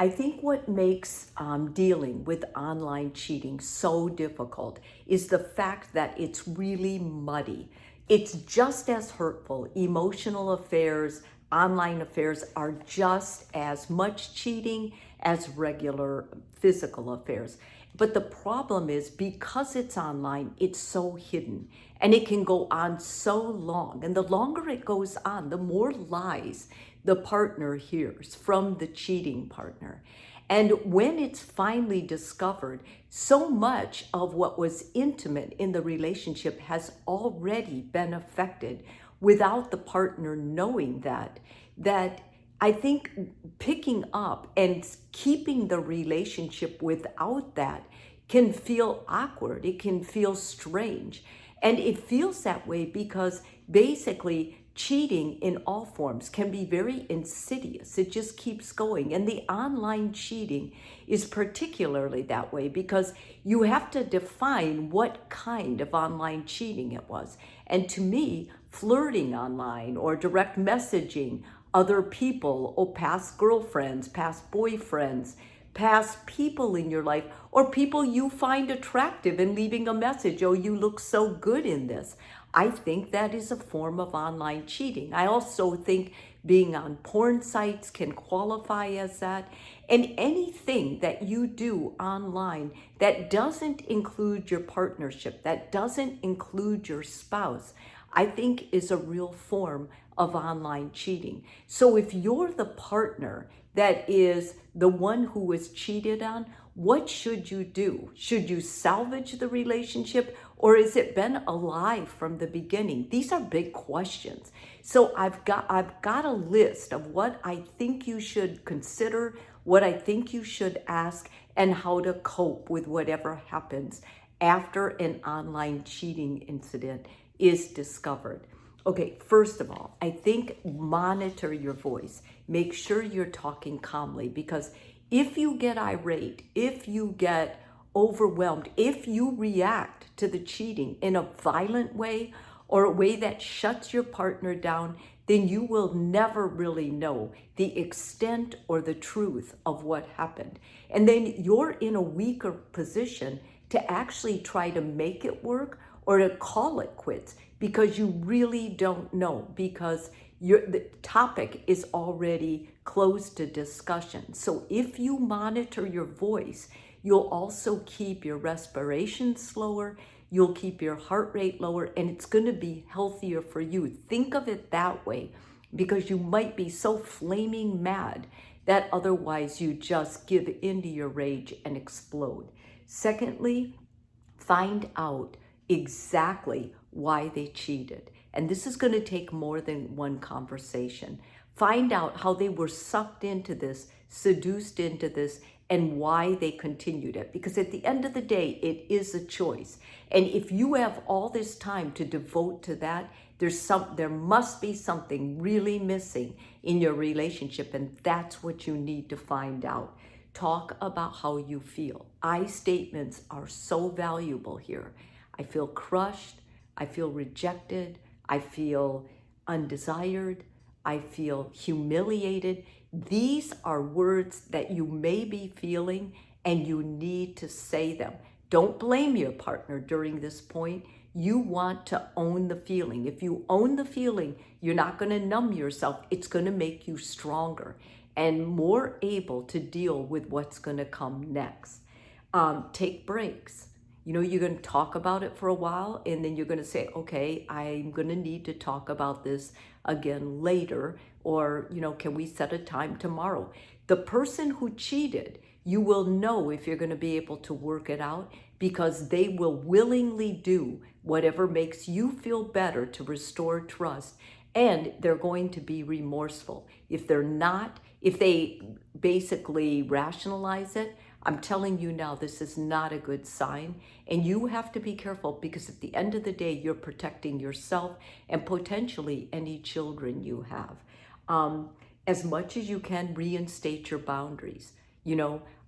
I think what makes dealing with online cheating so difficult is the fact that it's really muddy. It's just as hurtful. Emotional affairs, online affairs are just as much cheating as regular physical affairs. But the problem is because it's online, it's so hidden and it can go on so long. And the longer it goes on, the more lies the partner hears from the cheating partner. And when it's finally discovered, so much of what was intimate in the relationship has already been affected without the partner knowing that I think picking up and keeping the relationship without that can feel awkward. It can feel strange. And it feels that way because basically cheating in all forms can be very insidious. It just keeps going. And the online cheating is particularly that way because you have to define what kind of online cheating it was. And to me, flirting online or direct messaging other people or past girlfriends, past boyfriends, past people in your life, or people you find attractive and leaving a message, oh, you look so good in this. I think that is a form of online cheating. I also think being on porn sites can qualify as that. And anything that you do online that doesn't include your partnership, that doesn't include your spouse, I think is a real form of online cheating. So if you're the partner that is the one who was cheated on, what should you do? Should you salvage the relationship, or has it been a lie from the beginning? These are big questions. So I've got a list of what I think you should consider, what I think you should ask, and how to cope with whatever happens after an online cheating incident is discovered. Okay, first of all, I think monitor your voice. Make sure you're talking calmly, because if you get irate, if you get overwhelmed, if you react to the cheating in a violent way or a way that shuts your partner down, then you will never really know the extent or the truth of what happened. And then you're in a weaker position to actually try to make it work or to call it quits, because you really don't know, because the topic is already closed to discussion. So if you monitor your voice, you'll also keep your respiration slower, you'll keep your heart rate lower, and it's going to be healthier for you. Think of it that way, because you might be so flaming mad that otherwise you just give into your rage and explode. Secondly, find out exactly why they cheated. And this is going to take more than one conversation. Find out how they were sucked into this, seduced into this, and why they continued it. Because at the end of the day, it is a choice. And if you have all this time to devote to that, there must be something really missing in your relationship, and that's what you need to find out. Talk about how you feel. I statements are so valuable here. I feel crushed. I feel rejected. I feel undesired. I feel humiliated. These are words that you may be feeling, and you need to say them. Don't blame your partner during this point. You want to own the feeling. If you own the feeling, you're not going to numb yourself. It's going to make you stronger and more able to deal with what's going to come next. Take breaks. You're going to talk about it for a while, and then you're going to say, okay, I'm going to need to talk about this again later, or, can we set a time tomorrow? The person who cheated, you will know if you're going to be able to work it out, because they will willingly do whatever makes you feel better to restore trust, and they're going to be remorseful. If they're not, if they basically rationalize it, I'm telling you now, this is not a good sign. And you have to be careful, because at the end of the day, you're protecting yourself and potentially any children you have. As much as you can, reinstate your boundaries.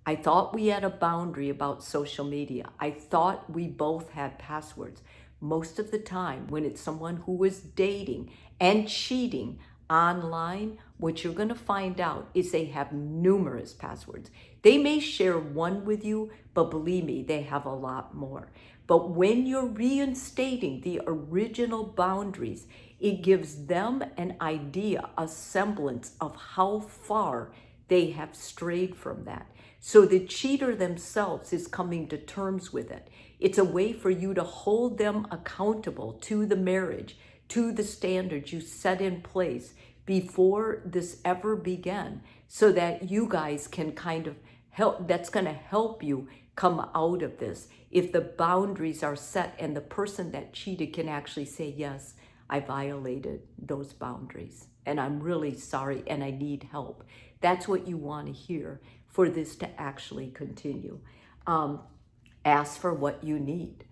I thought we had a boundary about social media. I thought we both had passwords. Most of the time, when it's someone who is dating and cheating, Online, what you're going to find out is they have numerous passwords. They may share one with you, but believe me, they have a lot more. But when you're reinstating the original boundaries, it gives them an idea, a semblance of how far they have strayed from that. So the cheater themselves is coming to terms with it. It's a way for you to hold them accountable to the marriage, to the standards you set in place before this ever began, so that you guys can kind of help, that's going to help you come out of this. If the boundaries are set and the person that cheated can actually say, yes, I violated those boundaries and I'm really sorry and I need help. That's what you want to hear for this to actually continue. Ask for what you need.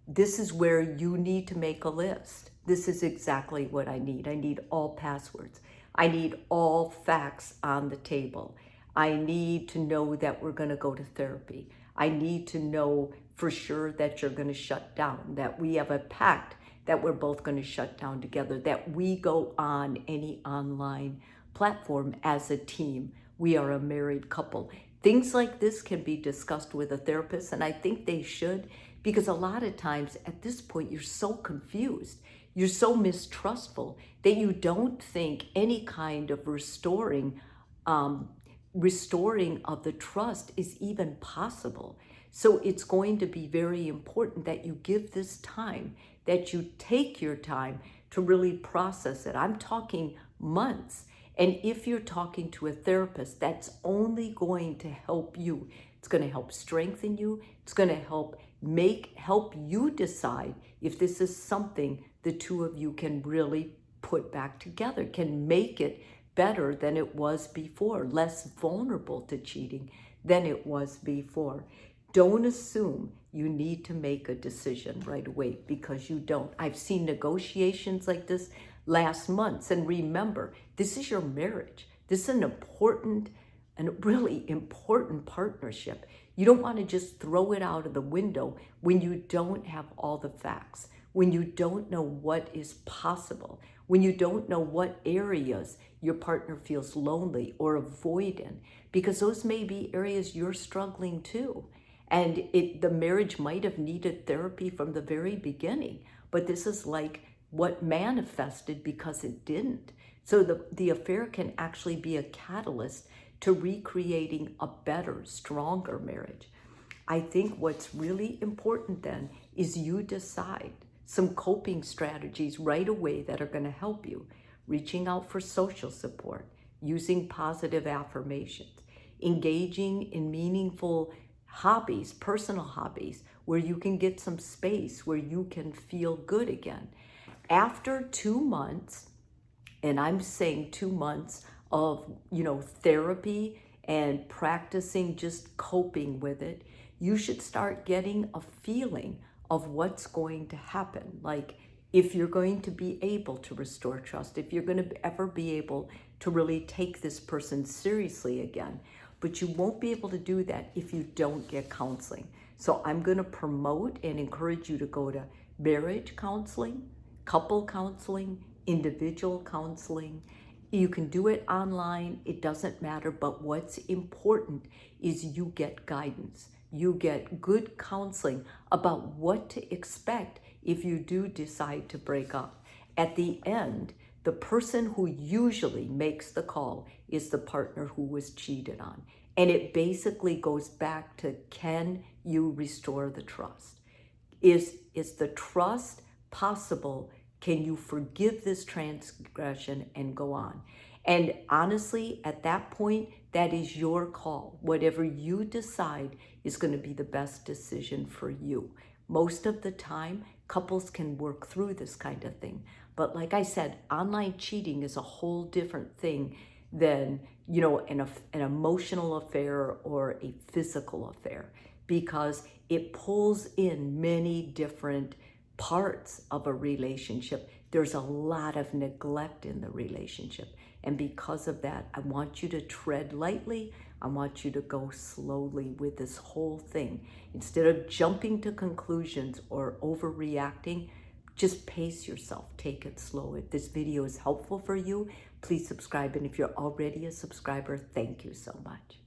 This is where you need to make a list. This is exactly what I need. I need all passwords. I need all facts on the table. I need to know that we're going to go to therapy. I need to know for sure that you're going to shut down, that we have a pact that we're both going to shut down together, that we go on any online platform as a team. We are a married couple. Things like this can be discussed with a therapist, and I think they should, because a lot of times at this point, you're so confused. You're so mistrustful that you don't think any kind of restoring of the trust is even possible. So it's going to be very important that you give this time, that you take your time to really process it. I'm talking months. And if you're talking to a therapist, that's only going to help you. It's going to help strengthen you. It's going to help you decide if this is something the two of you can really put back together, can make it better than it was before, less vulnerable to cheating than it was before. Don't assume you need to make a decision right away, because you don't. I've seen negotiations like this last months, and remember, this is your marriage. This is an important and really important partnership. You don't want to just throw it out of the window when you don't have all the facts, when you don't know what is possible, when you don't know what areas your partner feels lonely or avoidant, because those may be areas you're struggling too. And the marriage might have needed therapy from the very beginning, but this is like what manifested because it didn't. So the affair can actually be a catalyst to recreating a better, stronger marriage. I think what's really important then is you decide some coping strategies right away that are going to help you. Reaching out for social support, using positive affirmations, engaging in meaningful hobbies, personal hobbies, where you can get some space, where you can feel good again. After 2 months, and I'm saying 2 months of, therapy and practicing just coping with it, you should start getting a feeling of what's going to happen. Like if you're going to be able to restore trust, if you're going to ever be able to really take this person seriously again. But you won't be able to do that if you don't get counseling. So I'm going to promote and encourage you to go to marriage counseling, couple counseling, individual counseling. You can do it online, it doesn't matter, but what's important is you get guidance. You get good counseling about what to expect if you do decide to break up. At the end, the person who usually makes the call is the partner who was cheated on. And it basically goes back to, can you restore the trust? Is the trust possible? Can you forgive this transgression and go on? And honestly, at that point, that is your call. Whatever you decide is going to be the best decision for you. Most of the time, couples can work through this kind of thing. But like I said, online cheating is a whole different thing than, an emotional affair or a physical affair, because it pulls in many different parts of a relationship. There's a lot of neglect in the relationship. And because of that, I want you to tread lightly. I want you to go slowly with this whole thing. Instead of jumping to conclusions or overreacting, Just pace yourself. Take it slow. If this video is helpful for you, please subscribe. And if you're already a subscriber, thank you so much.